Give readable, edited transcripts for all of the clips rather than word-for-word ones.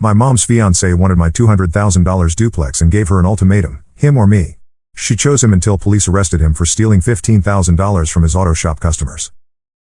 My mom's fiancé wanted my $200,000 duplex and gave her an ultimatum, him or me. She chose him until police arrested him for stealing $15,000 from his auto shop customers.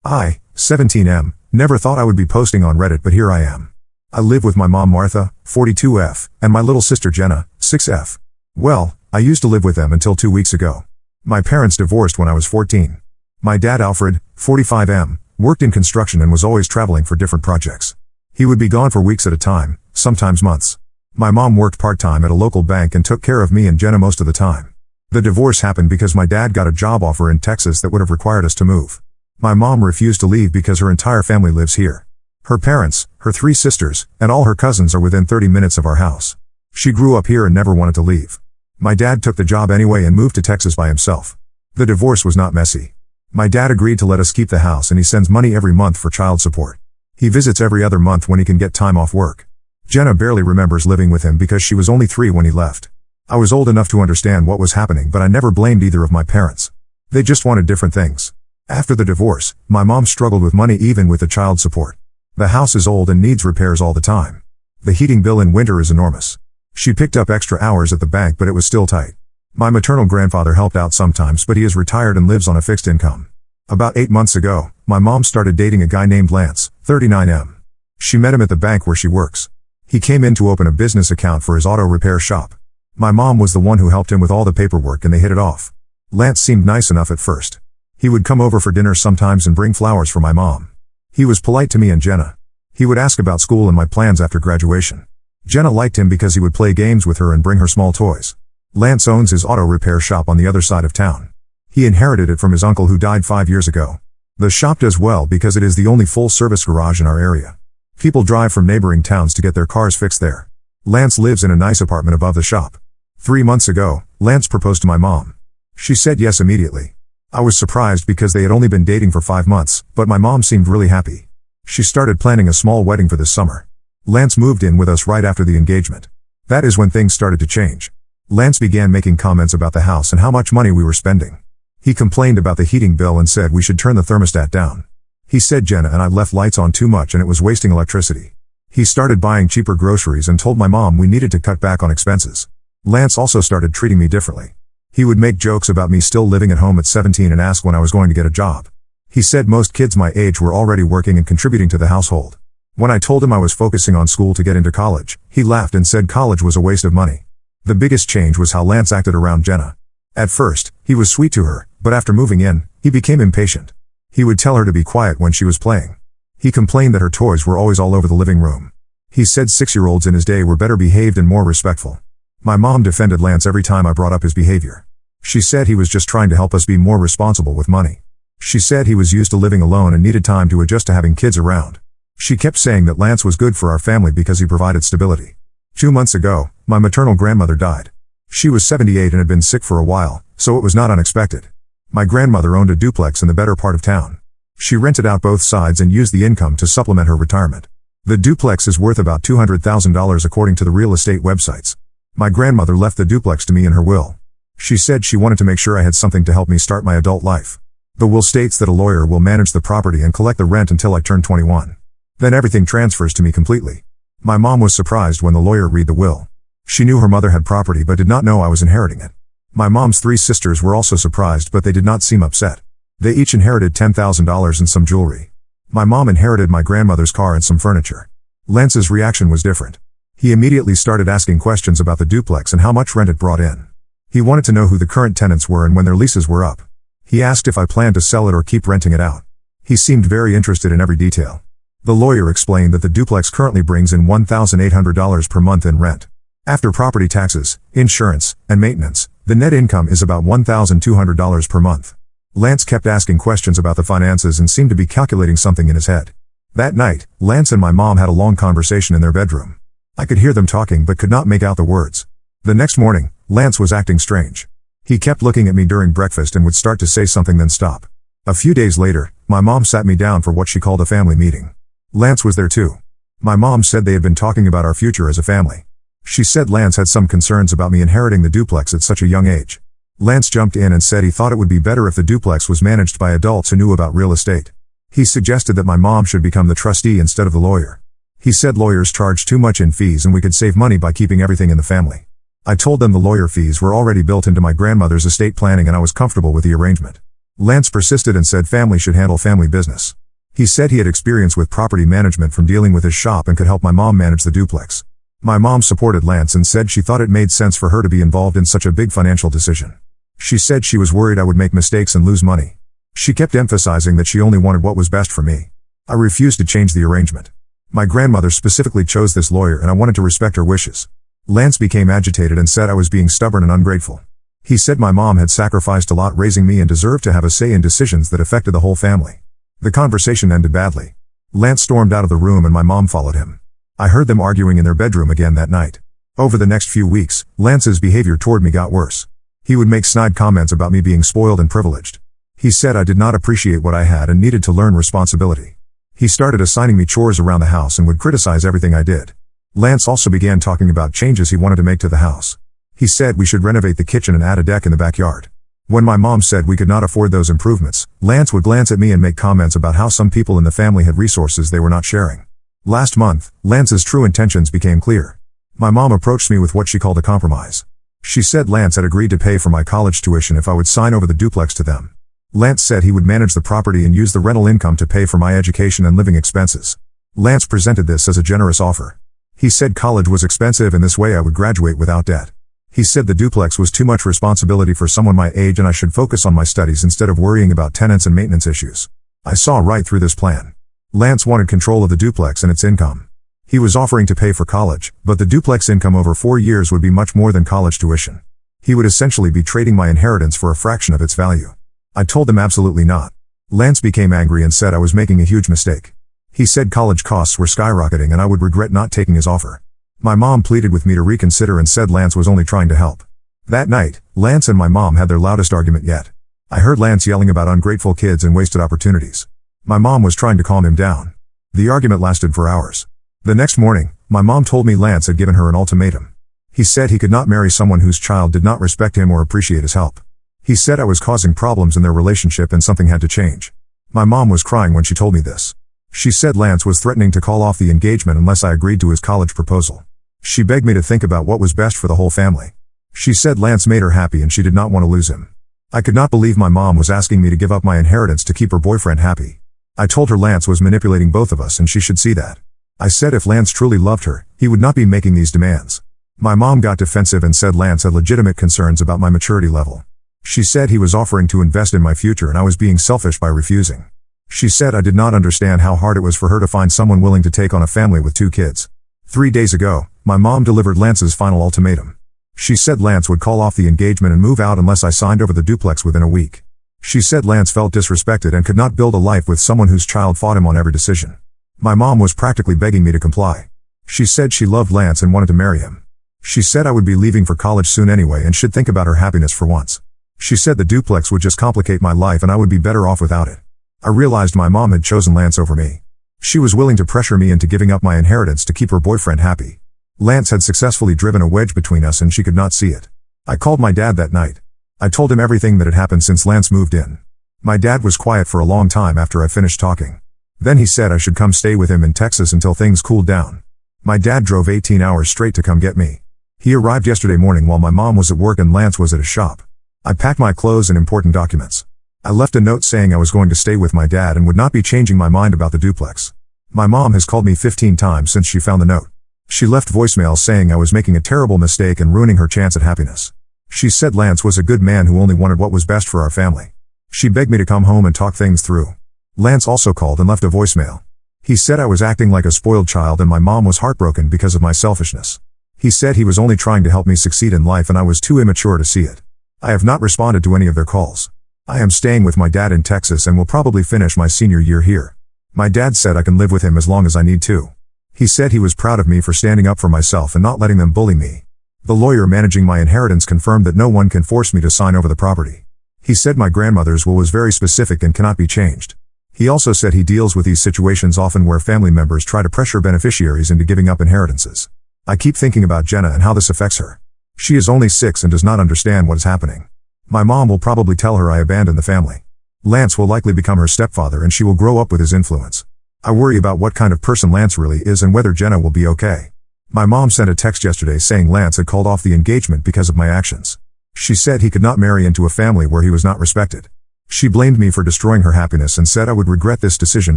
I, 17M, never thought I would be posting on Reddit, but here I am. I live with my mom Martha, 42F, and my little sister Jenna, 6F. Well, I used to live with them until 2 weeks ago. My parents divorced when I was 14. My dad Alfred, 45M, worked in construction and was always traveling for different projects. He would be gone for weeks at a time, sometimes months. My mom worked part-time at a local bank and took care of me and Jenna most of the time. The divorce happened because my dad got a job offer in Texas that would have required us to move. My mom refused to leave because her entire family lives here. Her parents, her 3 sisters, and all her cousins are within 30 minutes of our house. She grew up here and never wanted to leave. My dad took the job anyway and moved to Texas by himself. The divorce was not messy. My dad agreed to let us keep the house and he sends money every month for child support. He visits every other month when he can get time off work. Jenna barely remembers living with him because she was only 3 when he left. I was old enough to understand what was happening, but I never blamed either of my parents. They just wanted different things. After the divorce, my mom struggled with money even with the child support. The house is old and needs repairs all the time. The heating bill in winter is enormous. She picked up extra hours at the bank, but it was still tight. My maternal grandfather helped out sometimes, but he is retired and lives on a fixed income. About 8 months ago, my mom started dating a guy named Lance, 39M. She met him at the bank where she works. He came in to open a business account for his auto repair shop. My mom was the one who helped him with all the paperwork and they hit it off. Lance seemed nice enough at first. He would come over for dinner sometimes and bring flowers for my mom. He was polite to me and Jenna. He would ask about school and my plans after graduation. Jenna liked him because he would play games with her and bring her small toys. Lance owns his auto repair shop on the other side of town. He inherited it from his uncle who died 5 years ago. The shop does well because it is the only full-service garage in our area. People drive from neighboring towns to get their cars fixed there. Lance lives in a nice apartment above the shop. 3 months ago, Lance proposed to my mom. She said yes immediately. I was surprised because they had only been dating for 5 months, but my mom seemed really happy. She started planning a small wedding for this summer. Lance moved in with us right after the engagement. That is when things started to change. Lance began making comments about the house and how much money we were spending. He complained about the heating bill and said we should turn the thermostat down. He said Jenna and I left lights on too much and it was wasting electricity. He started buying cheaper groceries and told my mom we needed to cut back on expenses. Lance also started treating me differently. He would make jokes about me still living at home at 17 and ask when I was going to get a job. He said most kids my age were already working and contributing to the household. When I told him I was focusing on school to get into college, he laughed and said college was a waste of money. The biggest change was how Lance acted around Jenna. At first, he was sweet to her, but after moving in, he became impatient. He would tell her to be quiet when she was playing. He complained that her toys were always all over the living room. He said 6-year-olds in his day were better behaved and more respectful. My mom defended Lance every time I brought up his behavior. She said he was just trying to help us be more responsible with money. She said he was used to living alone and needed time to adjust to having kids around. She kept saying that Lance was good for our family because he provided stability. 2 months ago, my maternal grandmother died. She was 78 and had been sick for a while, so it was not unexpected. My grandmother owned a duplex in the better part of town. She rented out both sides and used the income to supplement her retirement. The duplex is worth about $200,000 according to the real estate websites. My grandmother left the duplex to me in her will. She said she wanted to make sure I had something to help me start my adult life. The will states that a lawyer will manage the property and collect the rent until I turn 21. Then everything transfers to me completely. My mom was surprised when the lawyer read the will. She knew her mother had property but did not know I was inheriting it. My mom's 3 sisters were also surprised, but they did not seem upset. They each inherited $10,000 and some jewelry. My mom inherited my grandmother's car and some furniture. Lance's reaction was different. He immediately started asking questions about the duplex and how much rent it brought in. He wanted to know who the current tenants were and when their leases were up. He asked if I planned to sell it or keep renting it out. He seemed very interested in every detail. The lawyer explained that the duplex currently brings in $1,800 per month in rent. After property taxes, insurance, and maintenance, the net income is about $1,200 per month. Lance kept asking questions about the finances and seemed to be calculating something in his head. That night, Lance and my mom had a long conversation in their bedroom. I could hear them talking but could not make out the words. The next morning, Lance was acting strange. He kept looking at me during breakfast and would start to say something then stop. A few days later, my mom sat me down for what she called a family meeting. Lance was there too. My mom said they had been talking about our future as a family. She said Lance had some concerns about me inheriting the duplex at such a young age. Lance jumped in and said he thought it would be better if the duplex was managed by adults who knew about real estate. He suggested that my mom should become the trustee instead of the lawyer. He said lawyers charged too much in fees and we could save money by keeping everything in the family. I told them the lawyer fees were already built into my grandmother's estate planning and I was comfortable with the arrangement. Lance persisted and said family should handle family business. He said he had experience with property management from dealing with his shop and could help my mom manage the duplex. My mom supported Lance and said she thought it made sense for her to be involved in such a big financial decision. She said she was worried I would make mistakes and lose money. She kept emphasizing that she only wanted what was best for me. I refused to change the arrangement. My grandmother specifically chose this lawyer and I wanted to respect her wishes. Lance became agitated and said I was being stubborn and ungrateful. He said my mom had sacrificed a lot raising me and deserved to have a say in decisions that affected the whole family. The conversation ended badly. Lance stormed out of the room and my mom followed him. I heard them arguing in their bedroom again that night. Over the next few weeks, Lance's behavior toward me got worse. He would make snide comments about me being spoiled and privileged. He said I did not appreciate what I had and needed to learn responsibility. He started assigning me chores around the house and would criticize everything I did. Lance also began talking about changes he wanted to make to the house. He said we should renovate the kitchen and add a deck in the backyard. When my mom said we could not afford those improvements, Lance would glance at me and make comments about how some people in the family had resources they were not sharing. Last month, Lance's true intentions became clear. My mom approached me with what she called a compromise. She said Lance had agreed to pay for my college tuition if I would sign over the duplex to them. Lance said he would manage the property and use the rental income to pay for my education and living expenses. Lance presented this as a generous offer. He said college was expensive and this way I would graduate without debt. He said the duplex was too much responsibility for someone my age and I should focus on my studies instead of worrying about tenants and maintenance issues. I saw right through this plan. Lance wanted control of the duplex and its income. He was offering to pay for college, but the duplex income over 4 years would be much more than college tuition. He would essentially be trading my inheritance for a fraction of its value. I told him absolutely not. Lance became angry and said I was making a huge mistake. He said college costs were skyrocketing and I would regret not taking his offer. My mom pleaded with me to reconsider and said Lance was only trying to help. That night, Lance and my mom had their loudest argument yet. I heard Lance yelling about ungrateful kids and wasted opportunities. My mom was trying to calm him down. The argument lasted for hours. The next morning, my mom told me Lance had given her an ultimatum. He said he could not marry someone whose child did not respect him or appreciate his help. He said I was causing problems in their relationship and something had to change. My mom was crying when she told me this. She said Lance was threatening to call off the engagement unless I agreed to his college proposal. She begged me to think about what was best for the whole family. She said Lance made her happy and she did not want to lose him. I could not believe my mom was asking me to give up my inheritance to keep her boyfriend happy. I told her Lance was manipulating both of us and she should see that. I said if Lance truly loved her, he would not be making these demands. My mom got defensive and said Lance had legitimate concerns about my maturity level. She said he was offering to invest in my future and I was being selfish by refusing. She said I did not understand how hard it was for her to find someone willing to take on a family with 2 kids. 3 days ago, my mom delivered Lance's final ultimatum. She said Lance would call off the engagement and move out unless I signed over the duplex within a week. She said Lance felt disrespected and could not build a life with someone whose child fought him on every decision. My mom was practically begging me to comply. She said she loved Lance and wanted to marry him. She said I would be leaving for college soon anyway and should think about her happiness for once. She said the duplex would just complicate my life and I would be better off without it. I realized my mom had chosen Lance over me. She was willing to pressure me into giving up my inheritance to keep her boyfriend happy. Lance had successfully driven a wedge between us and she could not see it. I called my dad that night. I told him everything that had happened since Lance moved in. My dad was quiet for a long time after I finished talking. Then he said I should come stay with him in Texas until things cooled down. My dad drove 18 hours straight to come get me. He arrived yesterday morning while my mom was at work and Lance was at his shop. I packed my clothes and important documents. I left a note saying I was going to stay with my dad and would not be changing my mind about the duplex. My mom has called me 15 times since she found the note. She left voicemails saying I was making a terrible mistake and ruining her chance at happiness. She said Lance was a good man who only wanted what was best for our family. She begged me to come home and talk things through. Lance also called and left a voicemail. He said I was acting like a spoiled child and my mom was heartbroken because of my selfishness. He said he was only trying to help me succeed in life and I was too immature to see it. I have not responded to any of their calls. I am staying with my dad in Texas and will probably finish my senior year here. My dad said I can live with him as long as I need to. He said he was proud of me for standing up for myself and not letting them bully me. The lawyer managing my inheritance confirmed that no one can force me to sign over the property. He said my grandmother's will was very specific and cannot be changed. He also said he deals with these situations often where family members try to pressure beneficiaries into giving up inheritances. I keep thinking about Jenna and how this affects her. She is only 6 and does not understand what is happening. My mom will probably tell her I abandoned the family. Lance will likely become her stepfather and she will grow up with his influence. I worry about what kind of person Lance really is and whether Jenna will be okay. My mom sent a text yesterday saying Lance had called off the engagement because of my actions. She said he could not marry into a family where he was not respected. She blamed me for destroying her happiness and said I would regret this decision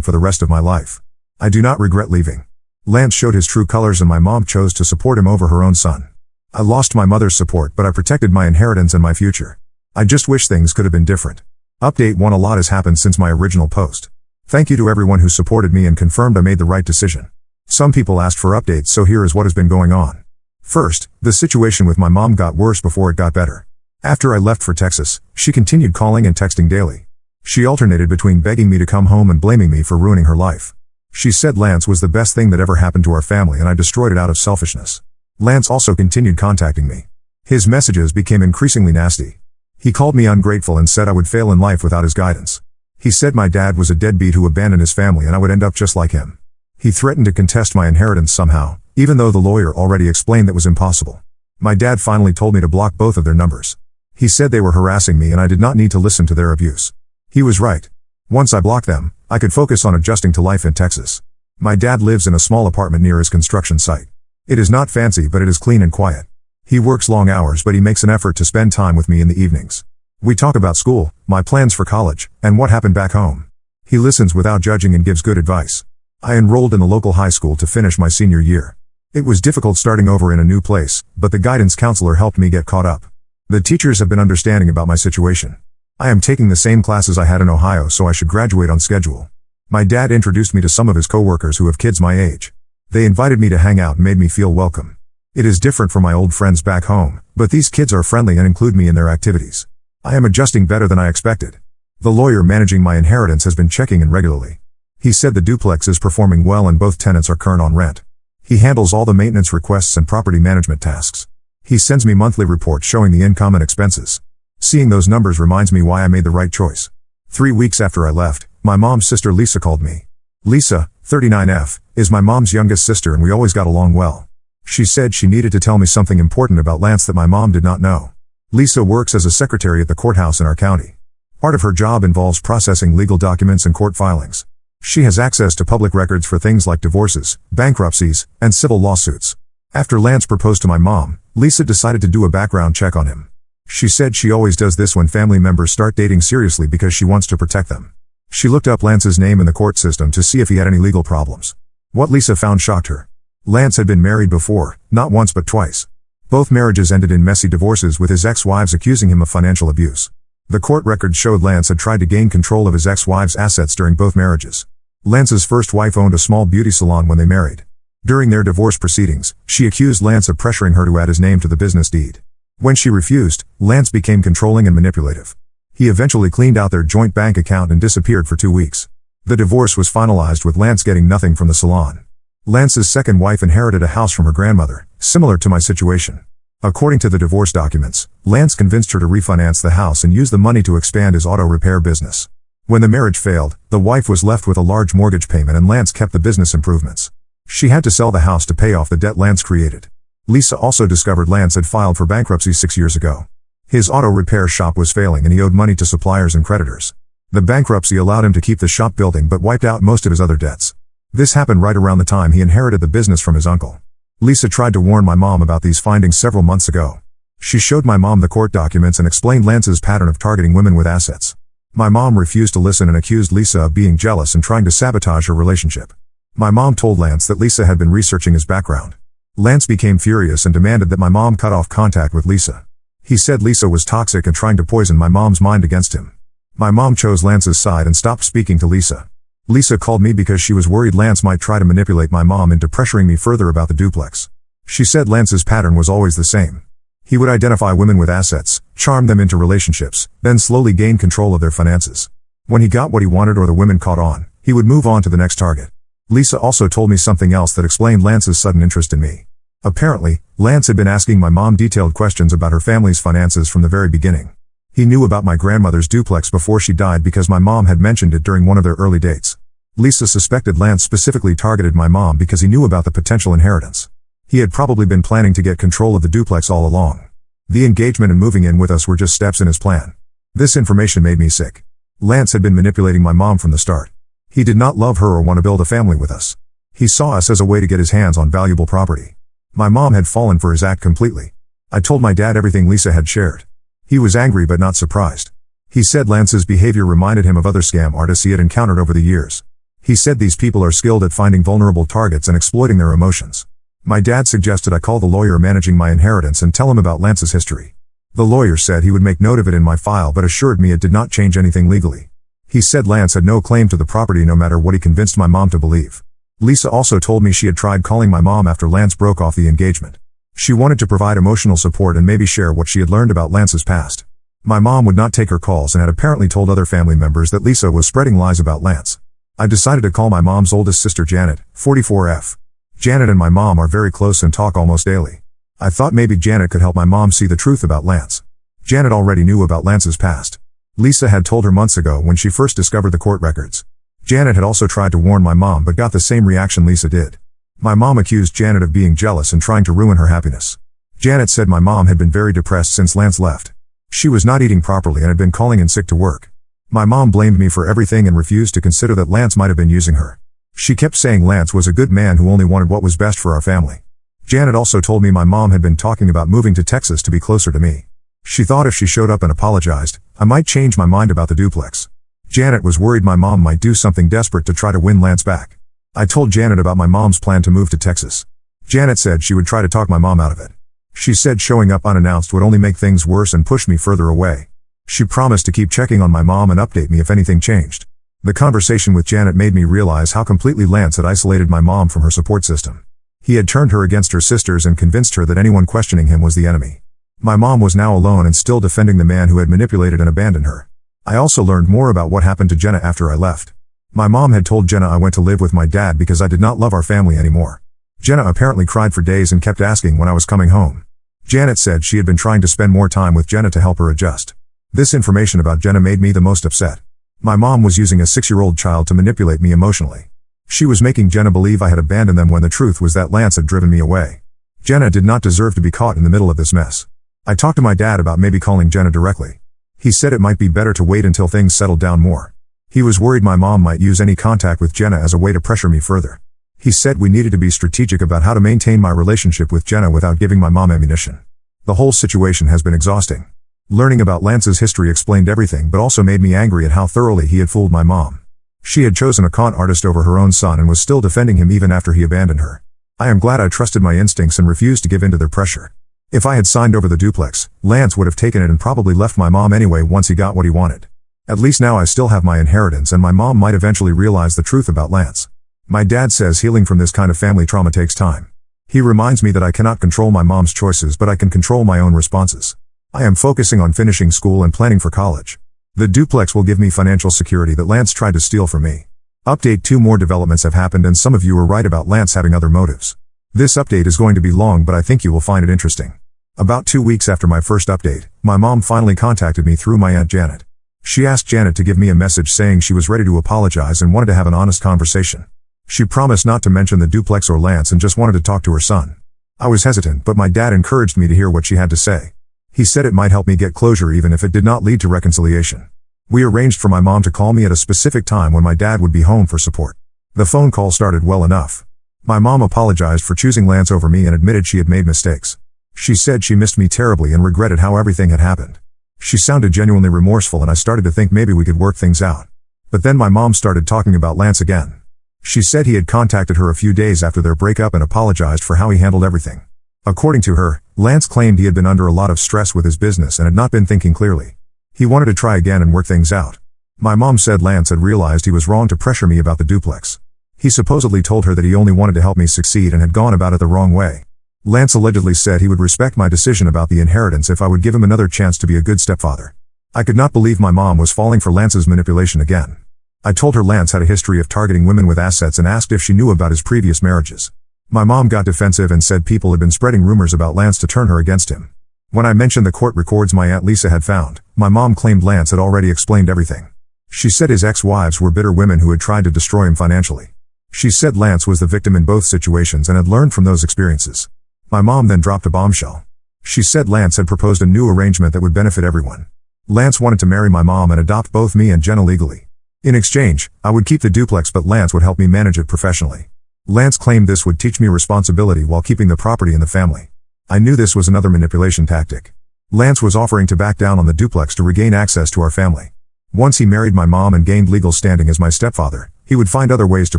for the rest of my life. I do not regret leaving. Lance showed his true colors and my mom chose to support him over her own son. I lost my mother's support but I protected my inheritance and my future. I just wish things could have been different. Update 1: A lot has happened since my original post. Thank you to everyone who supported me and confirmed I made the right decision. Some people asked for updates, so here is what has been going on. First, the situation with my mom got worse before it got better. After I left for Texas, she continued calling and texting daily. She alternated between begging me to come home and blaming me for ruining her life. She said Lance was the best thing that ever happened to our family and I destroyed it out of selfishness. Lance also continued contacting me. His messages became increasingly nasty. He called me ungrateful and said I would fail in life without his guidance. He said my dad was a deadbeat who abandoned his family and I would end up just like him. He threatened to contest my inheritance somehow, even though the lawyer already explained that was impossible. My dad finally told me to block both of their numbers. He said they were harassing me and I did not need to listen to their abuse. He was right. Once I blocked them, I could focus on adjusting to life in Texas. My dad lives in a small apartment near his construction site. It is not fancy but it is clean and quiet. He works long hours but he makes an effort to spend time with me in the evenings. We talk about school, my plans for college, and what happened back home. He listens without judging and gives good advice. I enrolled in the local high school to finish my senior year. It was difficult starting over in a new place, but the guidance counselor helped me get caught up. The teachers have been understanding about my situation. I am taking the same classes I had in Ohio, so I should graduate on schedule. My dad introduced me to some of his coworkers who have kids my age. They invited me to hang out and made me feel welcome. It is different from my old friends back home, but these kids are friendly and include me in their activities. I am adjusting better than I expected. The lawyer managing my inheritance has been checking in regularly. He said the duplex is performing well and both tenants are current on rent. He handles all the maintenance requests and property management tasks. He sends me monthly reports showing the income and expenses. Seeing those numbers reminds me why I made the right choice. 3 weeks after I left, my mom's sister Lisa called me. Lisa, 39F, is my mom's youngest sister and we always got along well. She said she needed to tell me something important about Lance that my mom did not know. Lisa works as a secretary at the courthouse in our county. Part of her job involves processing legal documents and court filings. She has access to public records for things like divorces, bankruptcies, and civil lawsuits. After Lance proposed to my mom, Lisa decided to do a background check on him. She said she always does this when family members start dating seriously because she wants to protect them. She looked up Lance's name in the court system to see if he had any legal problems. What Lisa found shocked her. Lance had been married before, not once but twice. Both marriages ended in messy divorces with his ex-wives accusing him of financial abuse. The court records showed Lance had tried to gain control of his ex-wives' assets during both marriages. Lance's first wife owned a small beauty salon when they married. During their divorce proceedings, she accused Lance of pressuring her to add his name to the business deed. When she refused, Lance became controlling and manipulative. He eventually cleaned out their joint bank account and disappeared for 2 weeks. The divorce was finalized with Lance getting nothing from the salon. Lance's second wife inherited a house from her grandmother, similar to my situation. According to the divorce documents, Lance convinced her to refinance the house and use the money to expand his auto repair business. When the marriage failed, the wife was left with a large mortgage payment and Lance kept the business improvements. She had to sell the house to pay off the debt Lance created. Lisa also discovered Lance had filed for bankruptcy 6 years ago. His auto repair shop was failing and he owed money to suppliers and creditors. The bankruptcy allowed him to keep the shop building but wiped out most of his other debts. This happened right around the time he inherited the business from his uncle. Lisa tried to warn my mom about these findings several months ago. She showed my mom the court documents and explained Lance's pattern of targeting women with assets. My mom refused to listen and accused Lisa of being jealous and trying to sabotage her relationship. My mom told Lance that Lisa had been researching his background. Lance became furious and demanded that my mom cut off contact with Lisa. He said Lisa was toxic and trying to poison my mom's mind against him. My mom chose Lance's side and stopped speaking to Lisa. Lisa called me because she was worried Lance might try to manipulate my mom into pressuring me further about the duplex. She said Lance's pattern was always the same. He would identify women with assets, charm them into relationships, then slowly gain control of their finances. When he got what he wanted or the women caught on, he would move on to the next target. Lisa also told me something else that explained Lance's sudden interest in me. Apparently, Lance had been asking my mom detailed questions about her family's finances from the very beginning. He knew about my grandmother's duplex before she died because my mom had mentioned it during one of their early dates. Lisa suspected Lance specifically targeted my mom because he knew about the potential inheritance. He had probably been planning to get control of the duplex all along. The engagement and moving in with us were just steps in his plan. This information made me sick. Lance had been manipulating my mom from the start. He did not love her or want to build a family with us. He saw us as a way to get his hands on valuable property. My mom had fallen for his act completely. I told my dad everything Lisa had shared. He was angry but not surprised. He said Lance's behavior reminded him of other scam artists he had encountered over the years. He said these people are skilled at finding vulnerable targets and exploiting their emotions. My dad suggested I call the lawyer managing my inheritance and tell him about Lance's history. The lawyer said he would make note of it in my file but assured me it did not change anything legally. He said Lance had no claim to the property no matter what he convinced my mom to believe. Lisa also told me she had tried calling my mom after Lance broke off the engagement. She wanted to provide emotional support and maybe share what she had learned about Lance's past. My mom would not take her calls and had apparently told other family members that Lisa was spreading lies about Lance. I decided to call my mom's oldest sister Janet, 44F. Janet and my mom are very close and talk almost daily. I thought maybe Janet could help my mom see the truth about Lance. Janet already knew about Lance's past. Lisa had told her months ago when she first discovered the court records. Janet had also tried to warn my mom but got the same reaction Lisa did. My mom accused Janet of being jealous and trying to ruin her happiness. Janet said my mom had been very depressed since Lance left. She was not eating properly and had been calling in sick to work. My mom blamed me for everything and refused to consider that Lance might have been using her. She kept saying Lance was a good man who only wanted what was best for our family. Janet also told me my mom had been talking about moving to Texas to be closer to me. She thought if she showed up and apologized, I might change my mind about the duplex. Janet was worried my mom might do something desperate to try to win Lance back. I told Janet about my mom's plan to move to Texas. Janet said she would try to talk my mom out of it. She said showing up unannounced would only make things worse and push me further away. She promised to keep checking on my mom and update me if anything changed. The conversation with Janet made me realize how completely Lance had isolated my mom from her support system. He had turned her against her sisters and convinced her that anyone questioning him was the enemy. My mom was now alone and still defending the man who had manipulated and abandoned her. I also learned more about what happened to Jenna after I left. My mom had told Jenna I went to live with my dad because I did not love our family anymore. Jenna apparently cried for days and kept asking when I was coming home. Janet said she had been trying to spend more time with Jenna to help her adjust. This information about Jenna made me the most upset. My mom was using a 6-year-old child to manipulate me emotionally. She was making Jenna believe I had abandoned them when the truth was that Lance had driven me away. Jenna did not deserve to be caught in the middle of this mess. I talked to my dad about maybe calling Jenna directly. He said it might be better to wait until things settled down more. He was worried my mom might use any contact with Jenna as a way to pressure me further. He said we needed to be strategic about how to maintain my relationship with Jenna without giving my mom ammunition. The whole situation has been exhausting. Learning about Lance's history explained everything but also made me angry at how thoroughly he had fooled my mom. She had chosen a con artist over her own son and was still defending him even after he abandoned her. I am glad I trusted my instincts and refused to give in to their pressure. If I had signed over the duplex, Lance would have taken it and probably left my mom anyway once he got what he wanted. At least now I still have my inheritance and my mom might eventually realize the truth about Lance. My dad says healing from this kind of family trauma takes time. He reminds me that I cannot control my mom's choices but I can control my own responses. I am focusing on finishing school and planning for college. The duplex will give me financial security that Lance tried to steal from me. Update: 2 more developments have happened and some of you were right about Lance having other motives. This update is going to be long but I think you will find it interesting. About 2 weeks after my first update, my mom finally contacted me through my Aunt Janet. She asked Janet to give me a message saying she was ready to apologize and wanted to have an honest conversation. She promised not to mention the duplex or Lance and just wanted to talk to her son. I was hesitant but my dad encouraged me to hear what she had to say. He said it might help me get closure even if it did not lead to reconciliation. We arranged for my mom to call me at a specific time when my dad would be home for support. The phone call started well enough. My mom apologized for choosing Lance over me and admitted she had made mistakes. She said she missed me terribly and regretted how everything had happened. She sounded genuinely remorseful and I started to think maybe we could work things out. But then my mom started talking about Lance again. She said he had contacted her a few days after their breakup and apologized for how he handled everything. According to her, Lance claimed he had been under a lot of stress with his business and had not been thinking clearly. He wanted to try again and work things out. My mom said Lance had realized he was wrong to pressure me about the duplex. He supposedly told her that he only wanted to help me succeed and had gone about it the wrong way. Lance allegedly said he would respect my decision about the inheritance if I would give him another chance to be a good stepfather. I could not believe my mom was falling for Lance's manipulation again. I told her Lance had a history of targeting women with assets and asked if she knew about his previous marriages. My mom got defensive and said people had been spreading rumors about Lance to turn her against him. When I mentioned the court records my Aunt Lisa had found, my mom claimed Lance had already explained everything. She said his ex-wives were bitter women who had tried to destroy him financially. She said Lance was the victim in both situations and had learned from those experiences. My mom then dropped a bombshell. She said Lance had proposed a new arrangement that would benefit everyone. Lance wanted to marry my mom and adopt both me and Jenna legally. In exchange, I would keep the duplex but Lance would help me manage it professionally. Lance claimed this would teach me responsibility while keeping the property in the family. I knew this was another manipulation tactic. Lance was offering to back down on the duplex to regain access to our family. Once he married my mom and gained legal standing as my stepfather, he would find other ways to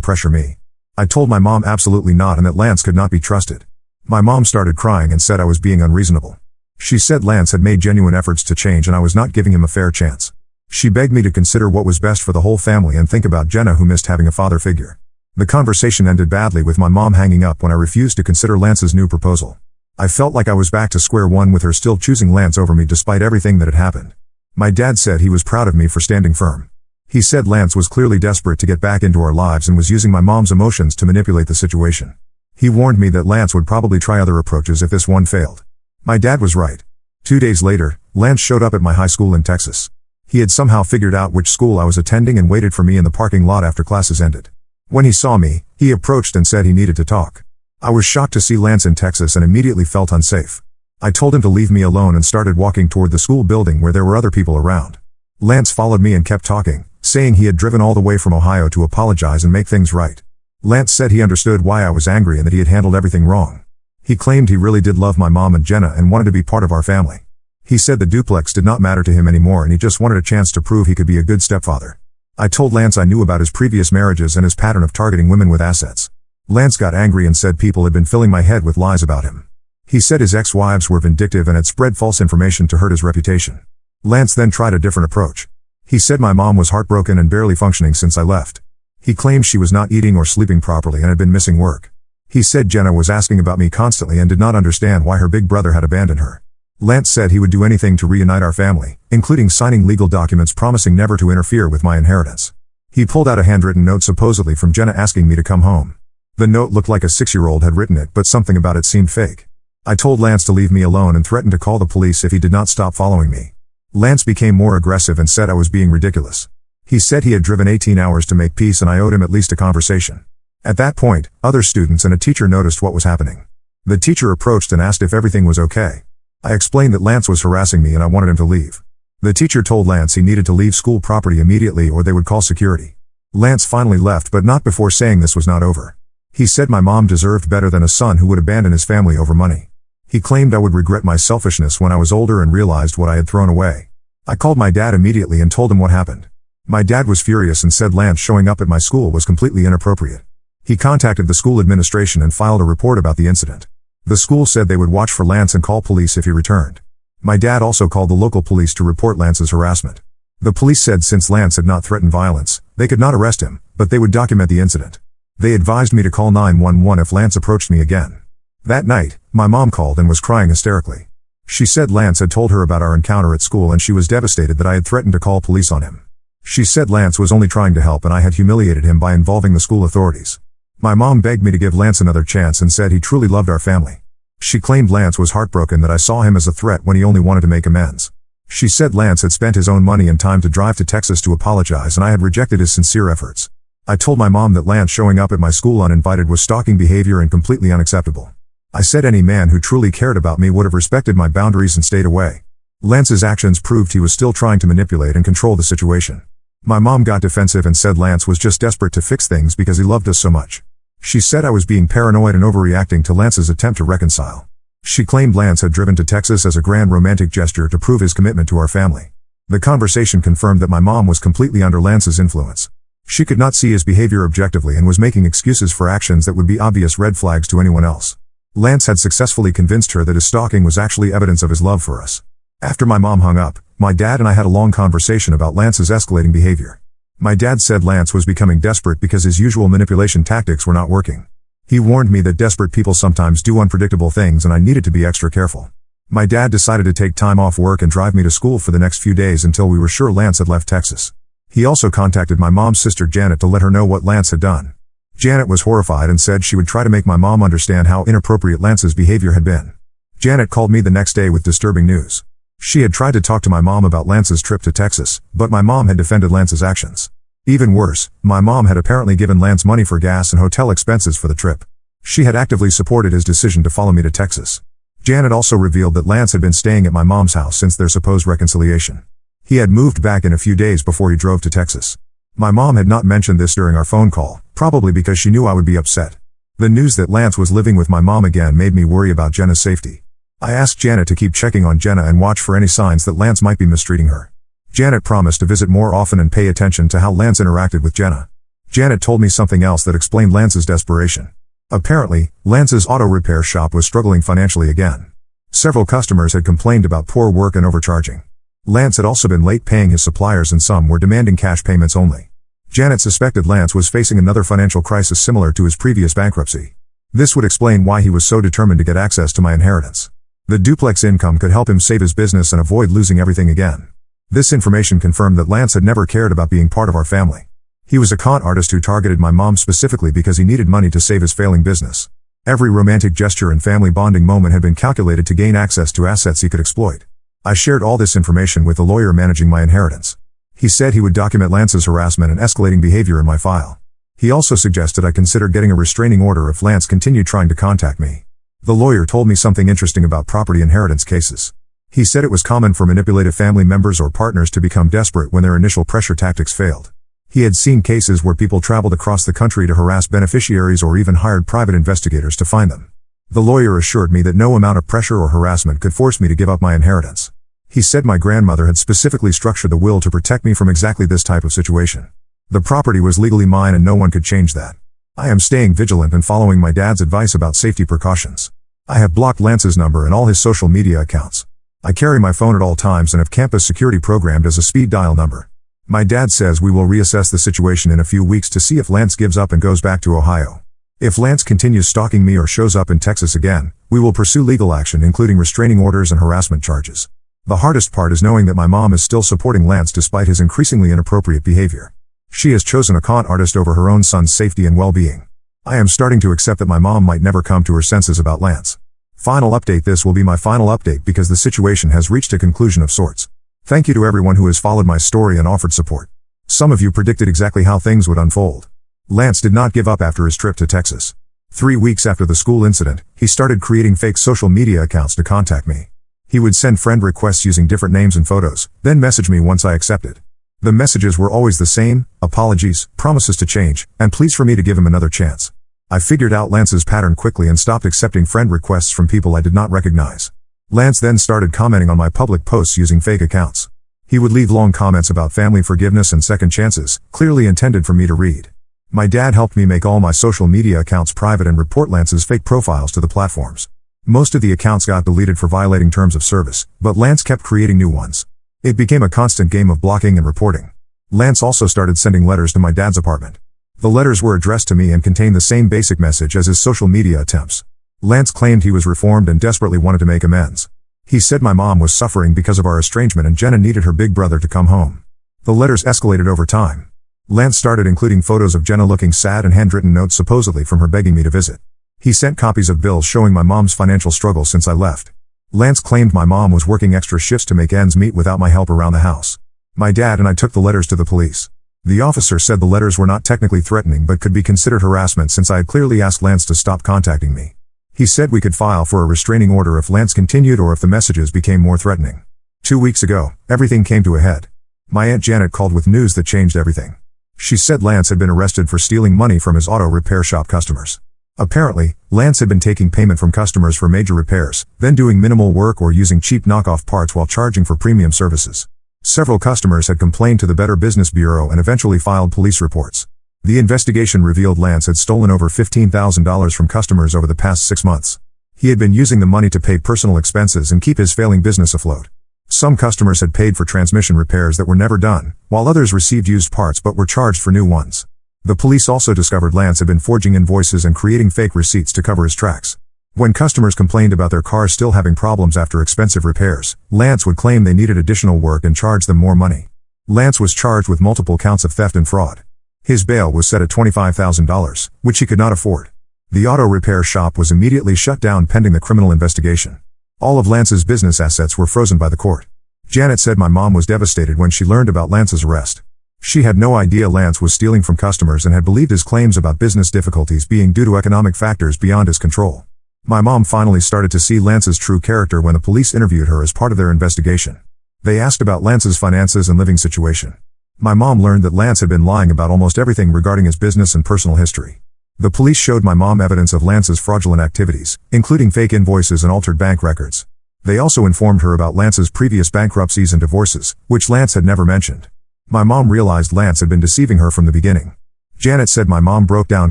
pressure me. I told my mom absolutely not and that Lance could not be trusted. My mom started crying and said I was being unreasonable. She said Lance had made genuine efforts to change and I was not giving him a fair chance. She begged me to consider what was best for the whole family and think about Jenna, who missed having a father figure. The conversation ended badly with my mom hanging up when I refused to consider Lance's new proposal. I felt like I was back to square one with her still choosing Lance over me despite everything that had happened. My dad said he was proud of me for standing firm. He said Lance was clearly desperate to get back into our lives and was using my mom's emotions to manipulate the situation. He warned me that Lance would probably try other approaches if this one failed. My dad was right. 2 days later, Lance showed up at my high school in Texas. He had somehow figured out which school I was attending and waited for me in the parking lot after classes ended. When he saw me, he approached and said he needed to talk. I was shocked to see Lance in Texas and immediately felt unsafe. I told him to leave me alone and started walking toward the school building where there were other people around. Lance followed me and kept talking, saying he had driven all the way from Ohio to apologize and make things right. Lance said he understood why I was angry and that he had handled everything wrong. He claimed he really did love my mom and Jenna and wanted to be part of our family. He said the duplex did not matter to him anymore and he just wanted a chance to prove he could be a good stepfather. I told Lance I knew about his previous marriages and his pattern of targeting women with assets. Lance got angry and said people had been filling my head with lies about him. He said his ex-wives were vindictive and had spread false information to hurt his reputation. Lance then tried a different approach. He said my mom was heartbroken and barely functioning since I left. He claimed she was not eating or sleeping properly and had been missing work. He said Jenna was asking about me constantly and did not understand why her big brother had abandoned her. Lance said he would do anything to reunite our family, including signing legal documents promising never to interfere with my inheritance. He pulled out a handwritten note supposedly from Jenna asking me to come home. The note looked like a 6-year-old had written it, but something about it seemed fake. I told Lance to leave me alone and threatened to call the police if he did not stop following me. Lance became more aggressive and said I was being ridiculous. He said he had driven 18 hours to make peace and I owed him at least a conversation. At that point, other students and a teacher noticed what was happening. The teacher approached and asked if everything was okay. I explained that Lance was harassing me and I wanted him to leave. The teacher told Lance he needed to leave school property immediately or they would call security. Lance finally left, but not before saying this was not over. He said my mom deserved better than a son who would abandon his family over money. He claimed I would regret my selfishness when I was older and realized what I had thrown away. I called my dad immediately and told him what happened. My dad was furious and said Lance showing up at my school was completely inappropriate. He contacted the school administration and filed a report about the incident. The school said they would watch for Lance and call police if he returned. My dad also called the local police to report Lance's harassment. The police said since Lance had not threatened violence, they could not arrest him, but they would document the incident. They advised me to call 911 if Lance approached me again. That night, my mom called and was crying hysterically. She said Lance had told her about our encounter at school and she was devastated that I had threatened to call police on him. She said Lance was only trying to help and I had humiliated him by involving the school authorities. My mom begged me to give Lance another chance and said he truly loved our family. She claimed Lance was heartbroken that I saw him as a threat when he only wanted to make amends. She said Lance had spent his own money and time to drive to Texas to apologize and I had rejected his sincere efforts. I told my mom that Lance showing up at my school uninvited was stalking behavior and completely unacceptable. I said any man who truly cared about me would have respected my boundaries and stayed away. Lance's actions proved he was still trying to manipulate and control the situation. My mom got defensive and said Lance was just desperate to fix things because he loved us so much. She said I was being paranoid and overreacting to Lance's attempt to reconcile. She claimed Lance had driven to Texas as a grand romantic gesture to prove his commitment to our family. The conversation confirmed that my mom was completely under Lance's influence. She could not see his behavior objectively and was making excuses for actions that would be obvious red flags to anyone else. Lance had successfully convinced her that his stalking was actually evidence of his love for us. After my mom hung up, my dad and I had a long conversation about Lance's escalating behavior. My dad said Lance was becoming desperate because his usual manipulation tactics were not working. He warned me that desperate people sometimes do unpredictable things and I needed to be extra careful. My dad decided to take time off work and drive me to school for the next few days until we were sure Lance had left Texas. He also contacted my mom's sister Janet to let her know what Lance had done. Janet was horrified and said she would try to make my mom understand how inappropriate Lance's behavior had been. Janet called me the next day with disturbing news. She had tried to talk to my mom about Lance's trip to Texas, but my mom had defended Lance's actions. Even worse, my mom had apparently given Lance money for gas and hotel expenses for the trip. She had actively supported his decision to follow me to Texas. Janet also revealed that Lance had been staying at my mom's house since their supposed reconciliation. He had moved back in a few days before he drove to Texas. My mom had not mentioned this during our phone call, probably because she knew I would be upset. The news that Lance was living with my mom again made me worry about Jenna's safety. I asked Janet to keep checking on Jenna and watch for any signs that Lance might be mistreating her. Janet promised to visit more often and pay attention to how Lance interacted with Jenna. Janet told me something else that explained Lance's desperation. Apparently, Lance's auto repair shop was struggling financially again. Several customers had complained about poor work and overcharging. Lance had also been late paying his suppliers and some were demanding cash payments only. Janet suspected Lance was facing another financial crisis similar to his previous bankruptcy. This would explain why he was so determined to get access to my inheritance. The duplex income could help him save his business and avoid losing everything again. This information confirmed that Lance had never cared about being part of our family. He was a con artist who targeted my mom specifically because he needed money to save his failing business. Every romantic gesture and family bonding moment had been calculated to gain access to assets he could exploit. I shared all this information with the lawyer managing my inheritance. He said he would document Lance's harassment and escalating behavior in my file. He also suggested I consider getting a restraining order if Lance continued trying to contact me. The lawyer told me something interesting about property inheritance cases. He said it was common for manipulative family members or partners to become desperate when their initial pressure tactics failed. He had seen cases where people traveled across the country to harass beneficiaries or even hired private investigators to find them. The lawyer assured me that no amount of pressure or harassment could force me to give up my inheritance. He said my grandmother had specifically structured the will to protect me from exactly this type of situation. The property was legally mine and no one could change that. I am staying vigilant and following my dad's advice about safety precautions. I have blocked Lance's number and all his social media accounts. I carry my phone at all times and have campus security programmed as a speed dial number. My dad says we will reassess the situation in a few weeks to see if Lance gives up and goes back to Ohio. If Lance continues stalking me or shows up in Texas again, we will pursue legal action including restraining orders and harassment charges. The hardest part is knowing that my mom is still supporting Lance despite his increasingly inappropriate behavior. She has chosen a con artist over her own son's safety and well-being. I am starting to accept that my mom might never come to her senses about Lance. Final update. This will be my final update because the situation has reached a conclusion of sorts. Thank you to everyone who has followed my story and offered support. Some of you predicted exactly how things would unfold. Lance did not give up after his trip to Texas. 3 weeks after the school incident, he started creating fake social media accounts to contact me. He would send friend requests using different names and photos, then message me once I accepted. The messages were always the same: apologies, promises to change, and pleas for me to give him another chance. I figured out Lance's pattern quickly and stopped accepting friend requests from people I did not recognize. Lance then started commenting on my public posts using fake accounts. He would leave long comments about family forgiveness and second chances, clearly intended for me to read. My dad helped me make all my social media accounts private and report Lance's fake profiles to the platforms. Most of the accounts got deleted for violating terms of service, but Lance kept creating new ones. It became a constant game of blocking and reporting. Lance also started sending letters to my dad's apartment. The letters were addressed to me and contained the same basic message as his social media attempts. Lance claimed he was reformed and desperately wanted to make amends. He said my mom was suffering because of our estrangement and Jenna needed her big brother to come home. The letters escalated over time. Lance started including photos of Jenna looking sad and handwritten notes supposedly from her begging me to visit. He sent copies of bills showing my mom's financial struggle since I left. Lance claimed my mom was working extra shifts to make ends meet without my help around the house. My dad and I took the letters to the police. The officer said the letters were not technically threatening but could be considered harassment since I had clearly asked Lance to stop contacting me. He said we could file for a restraining order if Lance continued or if the messages became more threatening. 2 weeks ago, everything came to a head. My Aunt Janet called with news that changed everything. She said Lance had been arrested for stealing money from his auto repair shop customers. Apparently, Lance had been taking payment from customers for major repairs, then doing minimal work or using cheap knockoff parts while charging for premium services. Several customers had complained to the Better Business Bureau and eventually filed police reports. The investigation revealed Lance had stolen over $15,000 from customers over the past 6 months. He had been using the money to pay personal expenses and keep his failing business afloat. Some customers had paid for transmission repairs that were never done, while others received used parts but were charged for new ones. The police also discovered Lance had been forging invoices and creating fake receipts to cover his tracks. When customers complained about their cars still having problems after expensive repairs, Lance would claim they needed additional work and charge them more money. Lance was charged with multiple counts of theft and fraud. His bail was set at $25,000, which he could not afford. The auto repair shop was immediately shut down pending the criminal investigation. All of Lance's business assets were frozen by the court. Janet said my mom was devastated when she learned about Lance's arrest. She had no idea Lance was stealing from customers and had believed his claims about business difficulties being due to economic factors beyond his control. My mom finally started to see Lance's true character when the police interviewed her as part of their investigation. They asked about Lance's finances and living situation. My mom learned that Lance had been lying about almost everything regarding his business and personal history. The police showed my mom evidence of Lance's fraudulent activities, including fake invoices and altered bank records. They also informed her about Lance's previous bankruptcies and divorces, which Lance had never mentioned. My mom realized Lance had been deceiving her from the beginning. Janet said my mom broke down